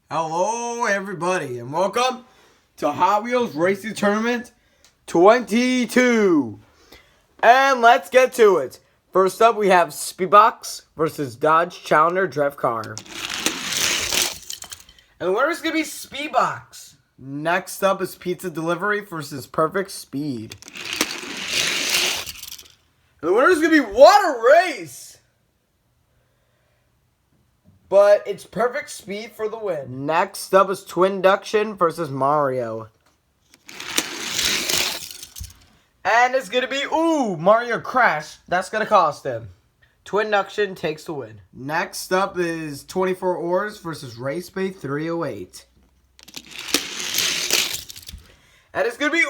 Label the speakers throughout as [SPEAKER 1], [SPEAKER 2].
[SPEAKER 1] Hello, everybody, and welcome to Hot Wheels Racing Tournament 22. And let's get to it. First up, we have Speedbox versus Dodge Challenger Drift Car. And the winner is going to be Speedbox. Next up is Pizza Delivery versus Perfect Speed. And the winner is going to be Water Race. But it's Perfect Speed for the win. Next up is Twinduction versus Mario. And it's going to be, Mario Crash. That's going to cost him. Twinduction takes the win. Next up is 24 Oars versus RaceBay 308. And it's going to be,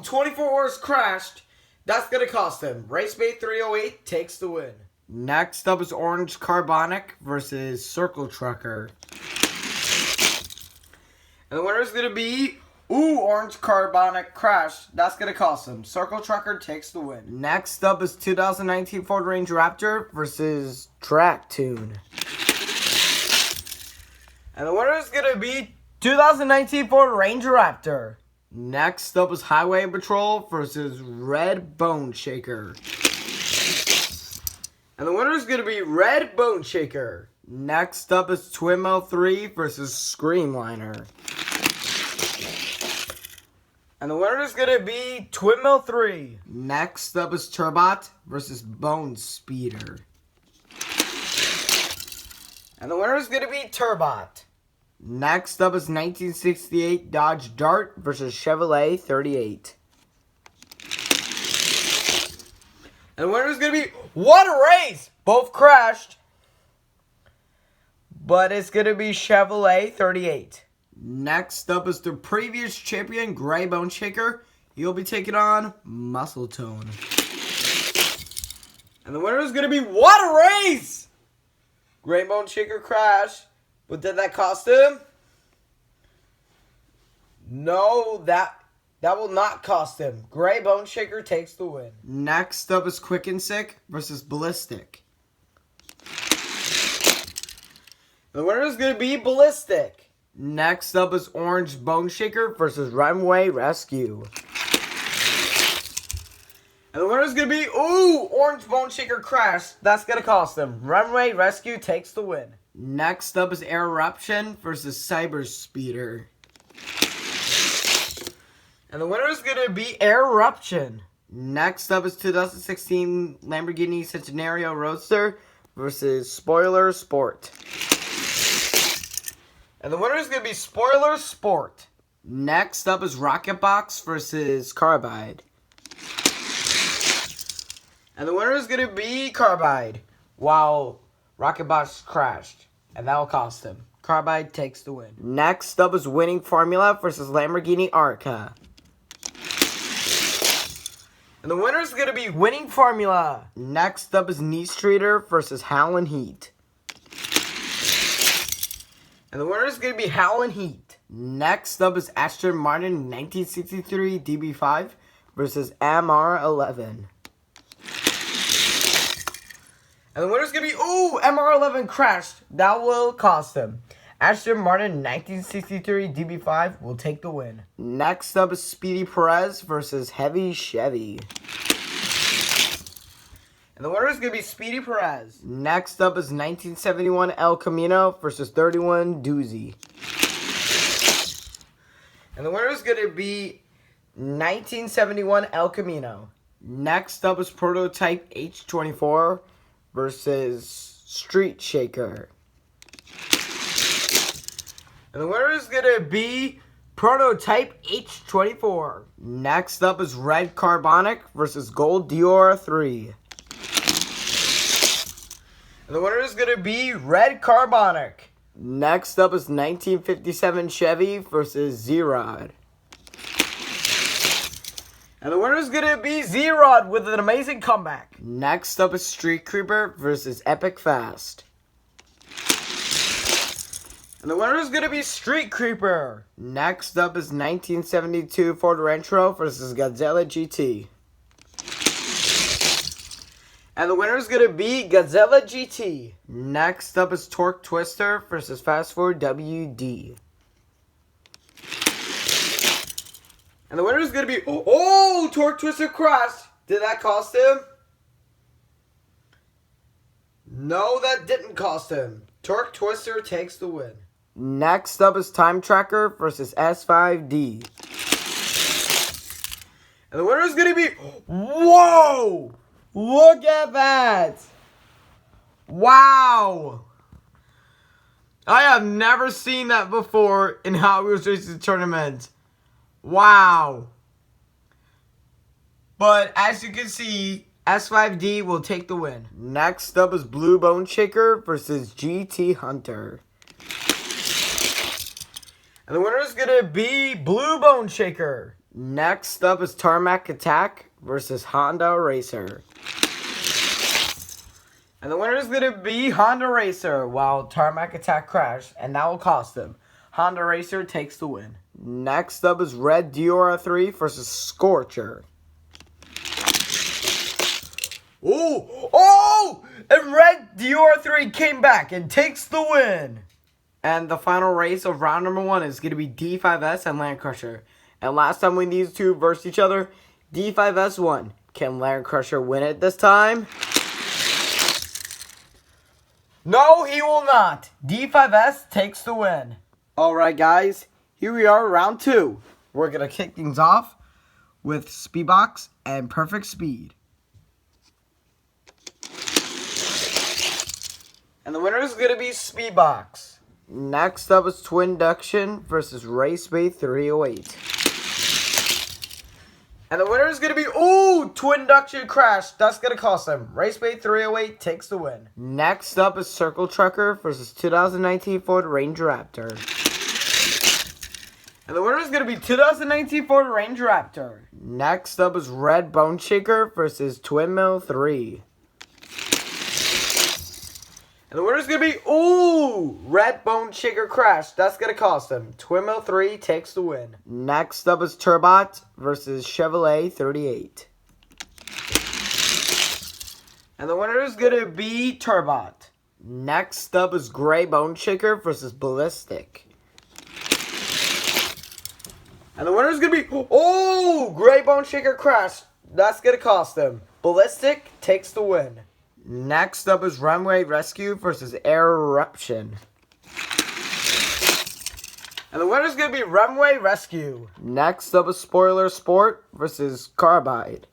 [SPEAKER 1] 24 Oars crashed. That's going to cost him. RaceBay 308 takes the win. Next up is Orange Carbonic versus Circle Trucker. And the winner is going to be, Orange Carbonic Crash. That's going to cost him. Circle Trucker takes the win. Next up is 2019 Ford Ranger Raptor versus Track Tune. And the winner is going to be 2019 Ford Ranger Raptor. Next up is Highway Patrol versus Red Bone Shaker. And the winner is going to be Red Bone Shaker. Next up is Twinmo 3 versus Screamliner. And the winner is going to be Twinmo 3. Next up is Turbot versus Bone Speeder. And the winner is going to be Turbot. Next up is 1968 Dodge Dart versus Chevrolet 38. And the winner is going to be Water Race. Both crashed. But it's going to be Chevrolet 38. Next up is the previous champion, Gray Bone Shaker. He'll be taking on Muscle Tone. And the winner is going to be Water Race. Gray Bone Shaker crashed. But did that cost him? No, that will not cost him. Gray Bone Shaker takes the win. Next up is Quick and Sick versus Ballistic. The winner is going to be Ballistic. Next up is Orange Bone Shaker versus Runway Rescue. And the winner is going to be, Orange Bone Shaker Crash. That's going to cost him. Runway Rescue takes the win. Next up is Air Eruption versus Cyber Speeder. And the winner is going to be Air Eruption. Next up is 2016 Lamborghini Centenario Roadster versus Spoiler Sport. And the winner is going to be Spoiler Sport. Next up is Rocket Box versus Carbide. And the winner is going to be Carbide. While Rocket Box crashed. And that will cost him. Carbide takes the win. Next up is Winning Formula versus Lamborghini Arca. And the winner is going to be Winning Formula. Next up is Knee Streeter versus Howlin' Heat. And the winner is going to be Howlin' Heat. Next up is Aston Martin 1963 DB5 versus MR11. And the winner is going to be, MR11 crashed. That will cost him. Aston Martin 1963 DB5 will take the win. Next up is Speedy Perez versus Heavy Chevy. And the winner is going to be Speedy Perez. Next up is 1971 El Camino versus 31 Doozy. And the winner is going to be 1971 El Camino. Next up is Prototype H24 versus Street Shaker. And the winner is going to be Prototype H24. Next up is Red Carbonic versus Gold Dior 3. And the winner is going to be Red Carbonic. Next up is 1957 Chevy versus Z-Rod. And the winner is going to be Z-Rod with an amazing comeback. Next up is Street Creeper versus Epic Fast. And the winner is going to be Street Creeper. Next up is 1972 Ford Rancho versus Godzilla GT. And the winner is going to be Godzilla GT. Next up is Torque Twister versus Fast Forward WD. And the winner is going to be... Oh, Torque Twister crashed. Did that cost him? No, that didn't cost him. Torque Twister takes the win. Next up is Time Tracker versus S5D. And the winner is going to be... Whoa! Look at that! Wow! I have never seen that before in Hot Wheels Racing Tournament. Wow! But as you can see, S5D will take the win. Next up is Blue Bone Shaker versus GT Hunter. And the winner is going to be Blue Bone Shaker. Next up is Tarmac Attack versus Honda Racer. And the winner is going to be Honda Racer while Tarmac Attack crashed, and that will cost him. Honda Racer takes the win. Next up is Red Diora 3 versus Scorcher. Oh! And Red Diora 3 came back and takes the win. And the final race of round number 1 is going to be D5S and Land Crusher. And last time when these two versed each other, D5S won. Can Land Crusher win it this time? No, he will not. D5S takes the win. Alright guys, here we are, round 2. We're going to kick things off with Speedbox and Perfect Speed. And the winner is going to be Speedbox. Next up is Twin Duction versus Raceway 308. And the winner is going to be, Twin Duction crash. That's going to cost him. Raceway 308 takes the win. Next up is Circle Trucker versus 2019 Ford Ranger Raptor. And the winner is going to be 2019 Ford Ranger Raptor. Next up is Red Bone Shaker versus Twin Mill 3. And the winner is going to be, Red Bone Shaker crash. That's going to cost him. Twin Mill 3 takes the win. Next up is Turbot versus Chevrolet 38. And the winner is going to be Turbot. Next up is Gray Bone Shaker versus Ballistic. And the winner is going to be, Gray Bone Shaker crash. That's going to cost him. Ballistic takes the win. Next up is Runway Rescue versus Air Eruption. And the winner is going to be Runway Rescue. Next up is Spoiler Sport versus Carbide.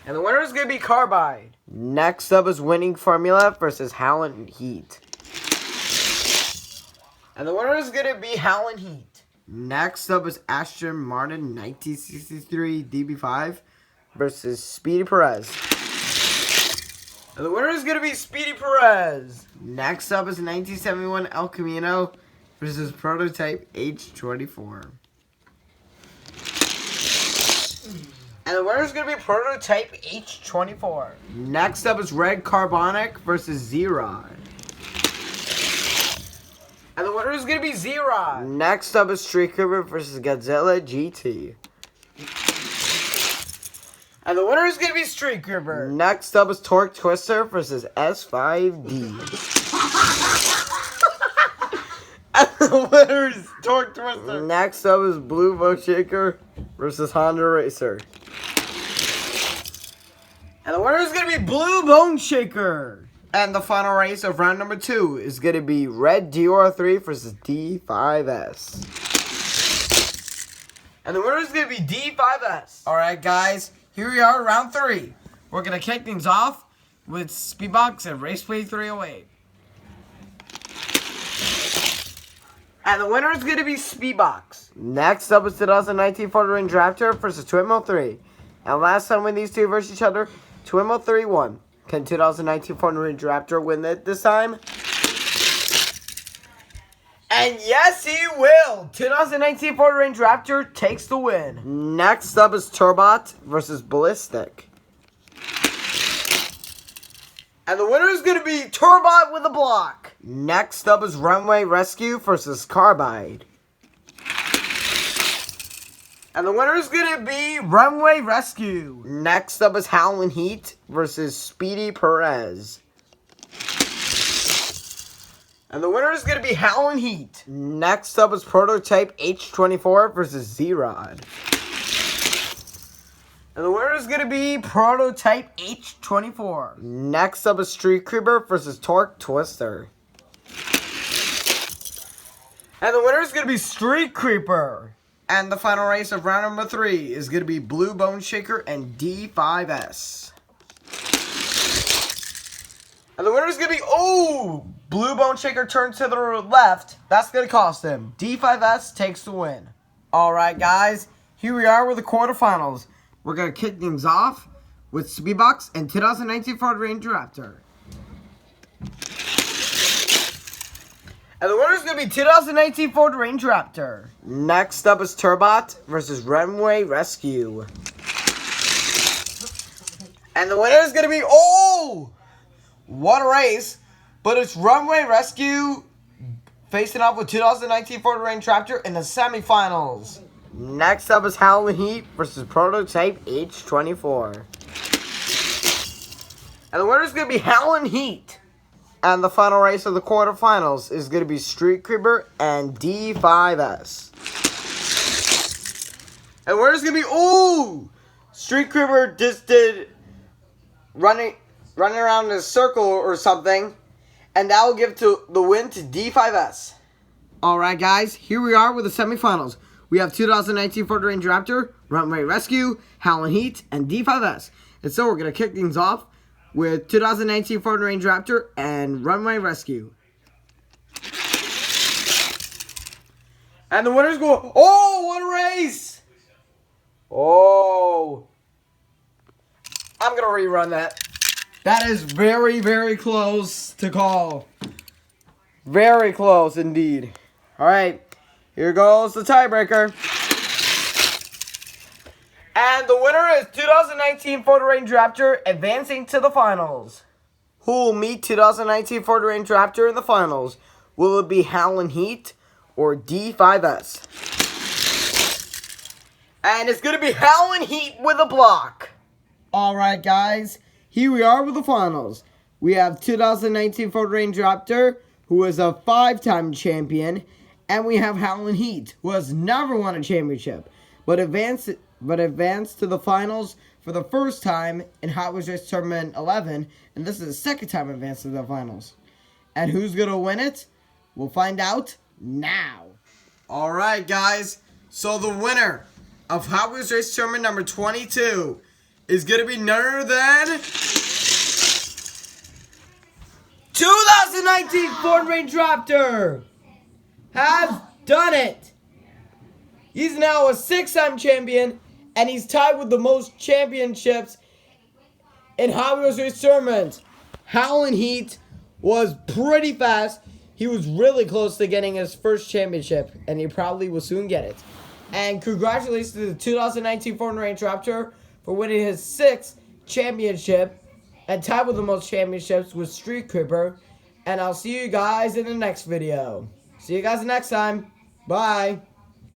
[SPEAKER 1] And the winner is going to be Carbide. Next up is Winning Formula versus Howlin' Heat. And the winner is going to be Howlin' Heat. Next up is Aston Martin 1963 DB5 versus Speedy Perez. And the winner is going to be Speedy Perez. Next up is 1971 El Camino versus Prototype H24. And the winner is going to be Prototype H24. Next up is Red Carbonic versus Z-Rod. And the winner is going to be Z-Rod. Next up is Street Cooper versus Godzilla GT. And the winner is going to be Street Cooper. Next up is Torque Twister versus S5D. And the winner is Torque Twister. Next up is Blue Bone Shaker versus Honda Racer. And the winner is going to be Blue Bone Shaker. And the final race of round number 2 is going to be Red Diora 3 versus D5S. And the winner is going to be D5S. Alright guys, here we are, round 3. We're going to kick things off with Speedbox and Raceway 308. And the winner is going to be Speedbox. Next up is 2019 Ford Ranger Raptor versus Twin Mill 3. And last time when these two versed each other, Twin Mill 3 won. Can 2019 Ford Ranger Raptor win it this time? And yes, he will! 2019 Ford Ranger Raptor takes the win. Next up is Turbot versus Ballistic. And the winner is going to be Turbot with a block. Next up is Runway Rescue versus Carbide. And the winner is going to be Runway Rescue. Next up is Howlin' Heat versus Speedy Perez. And the winner is going to be Howlin' Heat. Next up is Prototype H24 versus Z-Rod. And the winner is going to be Prototype H24. Next up is Street Creeper versus Torque Twister. And the winner is going to be Street Creeper. And the final race of round number 3 is going to be Blue Bone Shaker and D5S. And the winner is going to be, Blue Bone Shaker turned to the left. That's going to cost him. D5S takes the win. Alright guys, here we are with the quarterfinals. We're going to kick things off with Speedbox and 2019 Ford Ranger Raptor. And the winner is going to be 2019 Ford Ranger Raptor. Next up is Turbot versus Runway Rescue. And the winner is going to be, what a race. But it's Runway Rescue facing off with 2019 Ford Ranger Raptor in the semifinals. Next up is Howlin' Heat versus Prototype H24. And the winner is going to be Howlin' Heat. And the final race of the quarterfinals is going to be Street Creeper and D5S. And the winner is going to be, Street Creeper just did running around in a circle or something. And that will give the win to D5S. Alright guys, here we are with the semifinals. We have 2019 Ford Ranger Raptor, Runway Rescue, Howlin' Heat, and D5S. And so we're going to kick things off with 2019 Ford Ranger Raptor and Runway Rescue. And the winners go, what a race! I'm going to rerun that. That is very, very close to call. Very close indeed. Alright, here goes the tiebreaker. And the winner is 2019 Ford Ranger Raptor advancing to the finals. Who will meet 2019 Ford Ranger Raptor in the finals? Will it be Howlin' Heat or D5S? And it's going to be Howlin' Heat with a block. Alright guys, here we are with the finals. We have 2019 Ford Ranger Raptor, who is a 5-time champion. And we have Howlin' Heat, who has never won a championship, but advanced to the finals for the first time in Hot Wheels Race Tournament 11, and this is the second time advanced to the finals. And who's going to win it? We'll find out now. Alright guys, so the winner of Hot Wheels Race Tournament number 22 is going to be none other than 2019 Ford Ranger Raptor. Has done it. He's now a 6-time champion, and he's tied with the most championships in Hot Wheels Race Tournament. Howlin' Heat was pretty fast. He was really close to getting his first championship, and he probably will soon get it. And congratulations to the 2019 Ford Ranger Raptor for winning his 6th championship, and tied with the most championships with Street Creeper. And I'll see you guys in the next video. See you guys next time. Bye.